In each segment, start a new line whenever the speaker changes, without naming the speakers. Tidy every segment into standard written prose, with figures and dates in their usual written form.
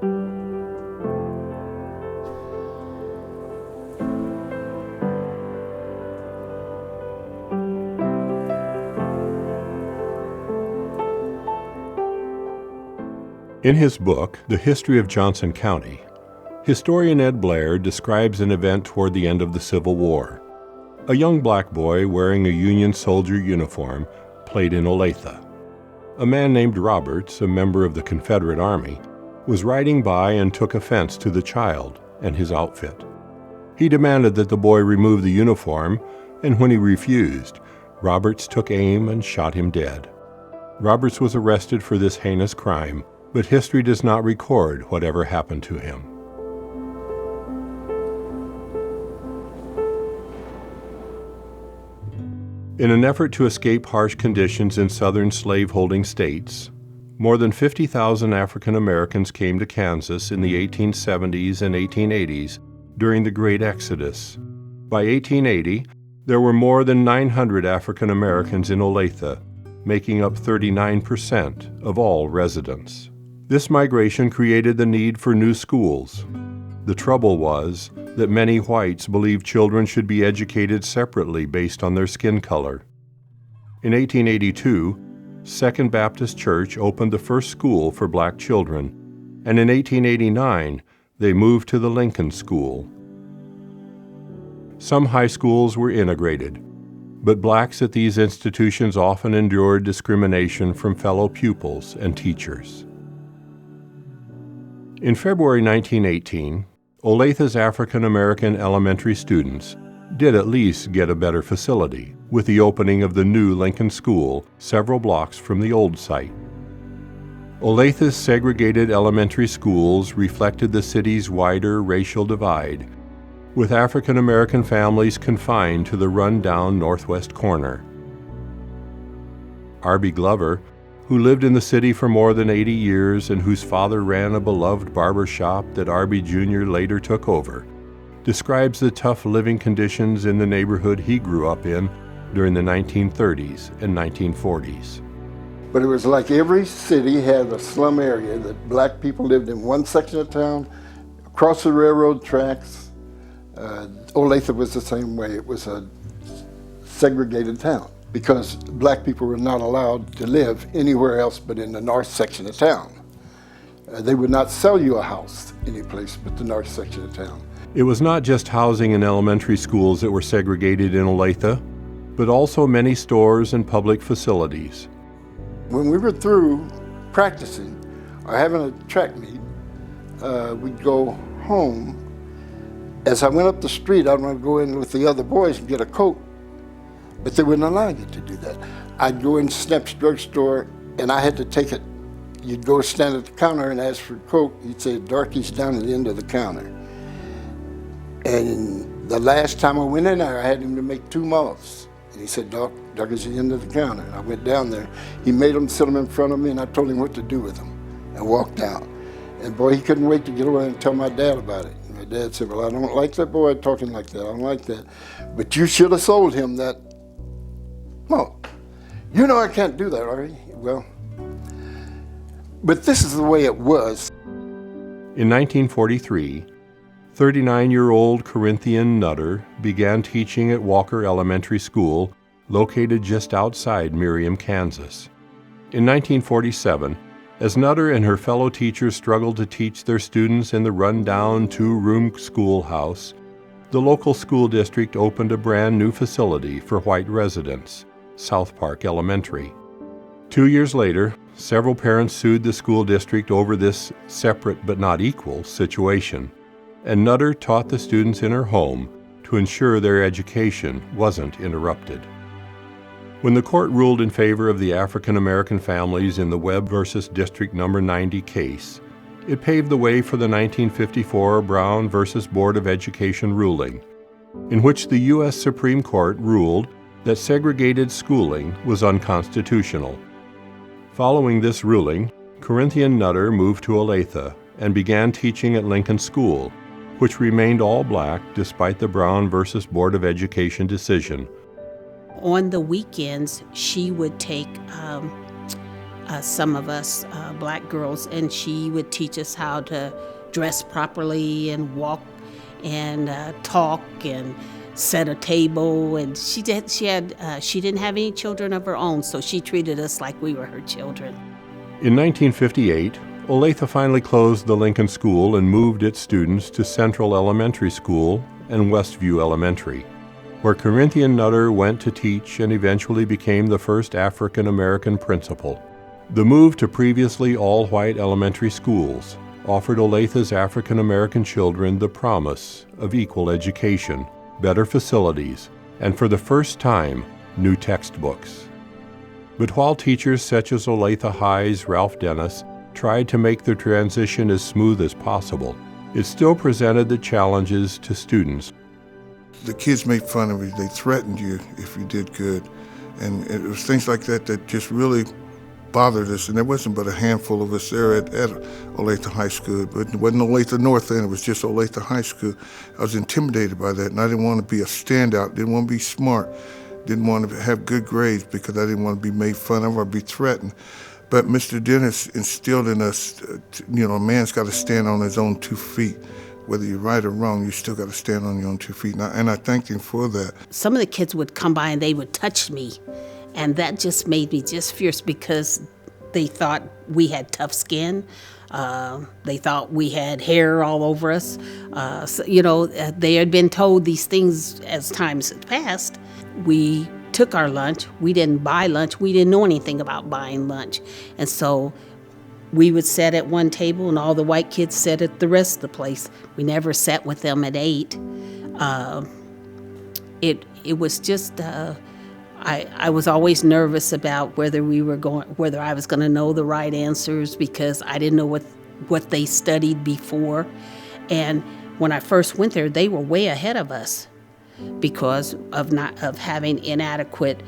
In his book, The History of Johnson County, historian Ed Blair describes an event toward the end of the Civil War. A young black boy wearing a Union soldier uniform played in Olathe. A man named Roberts, a member of the Confederate Army, was riding by and took offense to the child and his outfit. He demanded that the boy remove the uniform, and when he refused, Roberts took aim and shot him dead. Roberts was arrested for this heinous crime, but history does not record whatever happened to him. In an effort to escape harsh conditions in southern slaveholding states, more than 50,000 African Americans came to Kansas in the 1870s and 1880s during the Great Exodus. By 1880, there were more than 900 African Americans in Olathe, making up 39% of all residents. This migration created the need for new schools. The trouble was that many whites believed children should be educated separately based on their skin color. In 1882, Second Baptist Church opened the first school for black children, and in 1889, they moved to the Lincoln School. Some high schools were integrated, but blacks at these institutions often endured discrimination from fellow pupils and teachers. In February 1918, Olathe's African American elementary students did at least get a better facility with the opening of the new Lincoln School several blocks from the old site. Olathe's segregated elementary schools reflected the city's wider racial divide, with African American families confined to the run-down northwest corner. R.B. Glover, who lived in the city for more than 80 years and whose father ran a beloved barber shop that R.B. Jr. later took over, describes the tough living conditions in the neighborhood he grew up in during the 1930s and 1940s.
But it was like every city had a slum area that black people lived in one section of town, across the railroad tracks. Olathe was the same way. It was a segregated town, because black people were not allowed to live anywhere else but in the north section of town. They would not sell you a house any place but the north section of town.
It was not just housing and elementary schools that were segregated in Olathe, but also many stores and public facilities.
When we were through practicing or having a track meet, we'd go home. As I went up the street, I'd want to go in with the other boys and get a Coke, but they wouldn't allow you to do that. I'd go in Snap's drugstore and I had to take it. You'd go stand at the counter and ask for Coke. You'd say, "Darky's down at the end of the counter." And the last time I went in there, I had him to make 2 mullets. And he said, "Darky's at the end of the counter." And I went down there. He made them sit them in front of me, and I told him what to do with them and walked out. And boy, he couldn't wait to get away and tell my dad about it. And my dad said, "Well, I don't like that boy talking like that. I don't like that. But you should have sold him that." "Well, you know I can't do that, Ari." "Well, but this is the way it was."
In 1943, 39-year-old Corinthian Nutter began teaching at Walker Elementary School, located just outside Merriam, Kansas. In 1947, as Nutter and her fellow teachers struggled to teach their students in the run-down 2-room schoolhouse, the local school district opened a brand new facility for white residents, South Park Elementary. 2 years later, several parents sued the school district over this separate but not equal situation, and Nutter taught the students in her home to ensure their education wasn't interrupted. When the court ruled in favor of the African American families in the Webb versus District No. 90 case, it paved the way for the 1954 Brown versus Board of Education ruling, in which the U.S. Supreme Court ruled that segregated schooling was unconstitutional. Following this ruling, Corinthian Nutter moved to Olathe and began teaching at Lincoln School, which remained all black despite the Brown versus Board of Education decision.
On the weekends, she would take some of us black girls, and she would teach us how to dress properly and walk and talk and set a table. And she didn't have any children of her own, so she treated us like we were her children.
In 1958, Olathe finally closed the Lincoln School and moved its students to Central Elementary School and Westview Elementary, where Corinthian Nutter went to teach and eventually became the first African American principal. The move to previously all-white elementary schools offered Olathe's African American children the promise of equal education, better facilities, and for the first time, new textbooks. But while teachers such as Olathe High's Ralph Dennis tried to make the transition as smooth as possible, it still presented the challenges to students.
The kids made fun of you. They threatened you if you did good. And it was things like that that just really bothered us. And there wasn't but a handful of us there at Olathe High School. But it wasn't Olathe North then, it was just Olathe High School. I was intimidated by that, and I didn't want to be a standout, didn't want to be smart, didn't want to have good grades because I didn't want to be made fun of or be threatened. But Mr. Dennis instilled in us, a man's got to stand on his own 2 feet. Whether you're right or wrong, you still got to stand on your own 2 feet. And I thanked him for that.
Some of the kids would come by and they would touch me. And that just made me just fierce because they thought we had tough skin. They thought we had hair all over us. They had been told these things as times had passed. We took our lunch. We didn't buy lunch. We didn't know anything about buying lunch. And so we would sit at one table and all the white kids sat at the rest of the place. We never sat with them and ate. It was just, I was always nervous about whether I was gonna know the right answers because I didn't know what they studied before. And when I first went there, they were way ahead of us because of having inadequate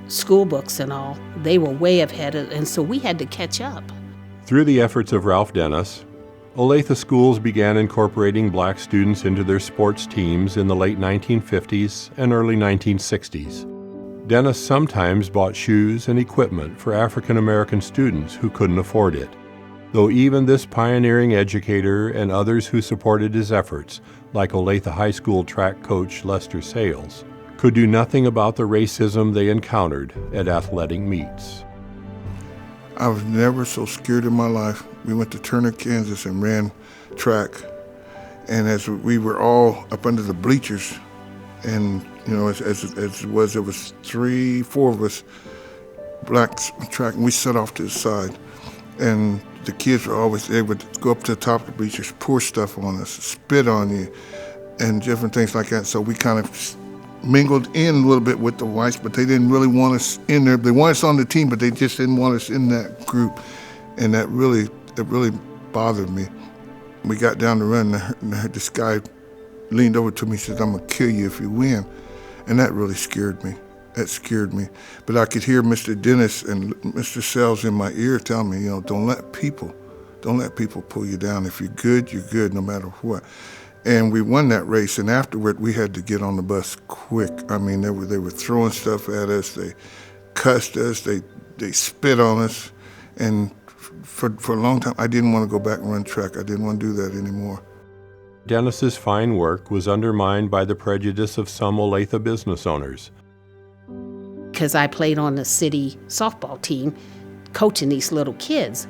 school books and all. They were way ahead and so we had to catch up.
Through the efforts of Ralph Dennis, Olathe schools began incorporating black students into their sports teams in the late 1950s and early 1960s. Dennis sometimes bought shoes and equipment for African American students who couldn't afford it, though even this pioneering educator and others who supported his efforts, like Olathe High School track coach Lester Sales, could do nothing about the racism they encountered at athletic meets.
I was never so scared in my life. We went to Turner, Kansas and ran track. And as we were all up under the bleachers, and as it was, there was 4 of us blacks track, and we set off to the side. And the kids they would go up to the top of the bleachers, pour stuff on us, spit on you, and different things like that. So we kind of mingled in a little bit with the whites, but they didn't really want us in there. They wanted us on the team, but they just didn't want us in that group. And that really bothered me. We got down the run, and this guy leaned over to me and said, "I'm gonna kill you if you win." And that really scared me. That scared me. But I could hear Mr. Dennis and Mr. Sells in my ear telling me, don't let people pull you down. If you're good no matter what. And we won that race, and afterward, we had to get on the bus quick. I mean, they were throwing stuff at us, they cussed us, they spit on us, and for a long time, I didn't want to go back and run track. I didn't want to do that anymore.
Dennis's fine work was undermined by the prejudice of some Olathe business owners.
Because I played on the city softball team, coaching these little kids.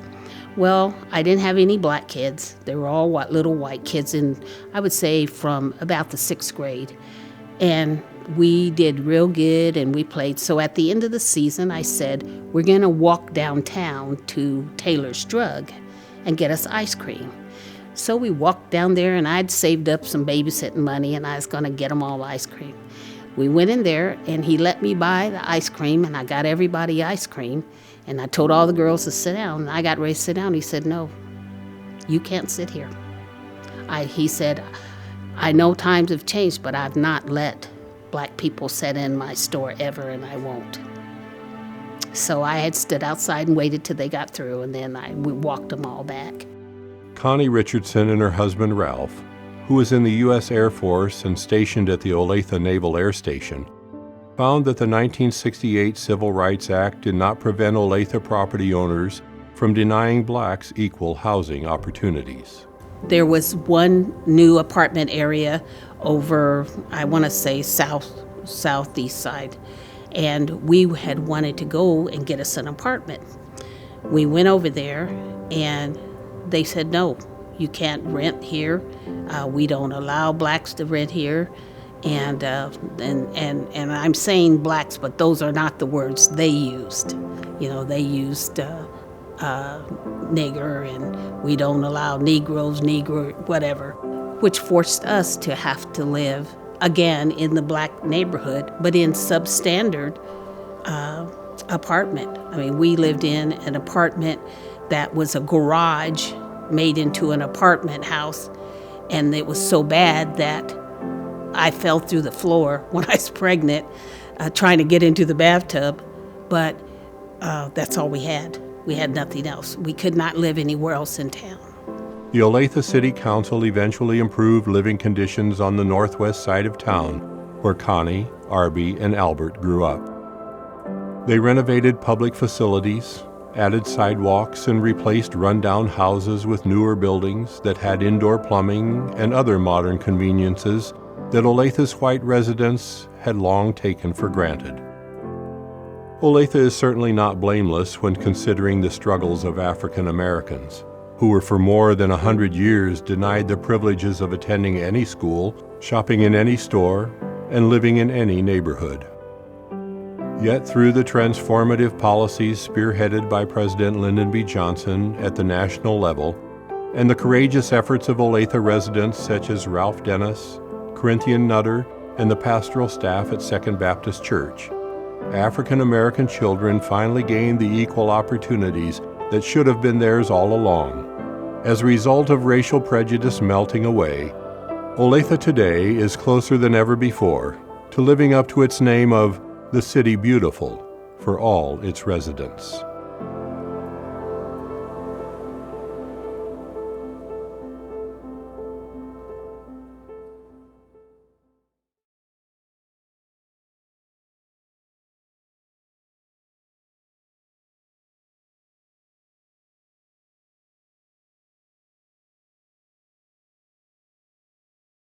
Well, I didn't have any black kids. They were all little white kids, and I would say from about the 6th grade. And we did real good, and we played. So at the end of the season, I said, we're going to walk downtown to Taylor's Drug and get us ice cream. So we walked down there, and I'd saved up some babysitting money, and I was going to get them all ice cream. We went in there, and he let me buy the ice cream, and I got everybody ice cream. And I told all the girls to sit down, and I got ready to sit down. He said, "No, you can't sit here." He said, "I know times have changed, but I've not let black people sit in my store ever, and I won't." So I had stood outside and waited till they got through, and then we walked them all back.
Connie Richardson and her husband Ralph, who was in the U.S. Air Force and stationed at the Olathe Naval Air Station, found that the 1968 Civil Rights Act did not prevent Olathe property owners from denying blacks equal housing opportunities.
There was one new apartment area over, I want to say, southeast side, and we had wanted to go and get us an apartment. We went over there, and they said, no, you can't rent here. We don't allow blacks to rent here. And I'm saying blacks, but those are not the words they used. You know, they used nigger, and we don't allow Negroes, Negro, whatever, which forced us to have to live, again, in the black neighborhood, but in substandard apartment. I mean, we lived in an apartment that was a garage made into an apartment house, and it was so bad that I fell through the floor when I was pregnant, trying to get into the bathtub, but that's all we had. We had nothing else. We could not live anywhere else in town.
The Olathe City Council eventually improved living conditions on the northwest side of town, where Connie, Arby, and Albert grew up. They renovated public facilities, added sidewalks, and replaced rundown houses with newer buildings that had indoor plumbing and other modern conveniences that Olathe's white residents had long taken for granted. Olathe is certainly not blameless when considering the struggles of African Americans, who were for more than 100 years denied the privileges of attending any school, shopping in any store, and living in any neighborhood. Yet through the transformative policies spearheaded by President Lyndon B. Johnson at the national level, and the courageous efforts of Olathe residents such as Ralph Dennis, Corinthian Nutter, and the pastoral staff at Second Baptist Church, African American children finally gained the equal opportunities that should have been theirs all along. As a result of racial prejudice melting away, Olathe today is closer than ever before to living up to its name of the City Beautiful for all its residents.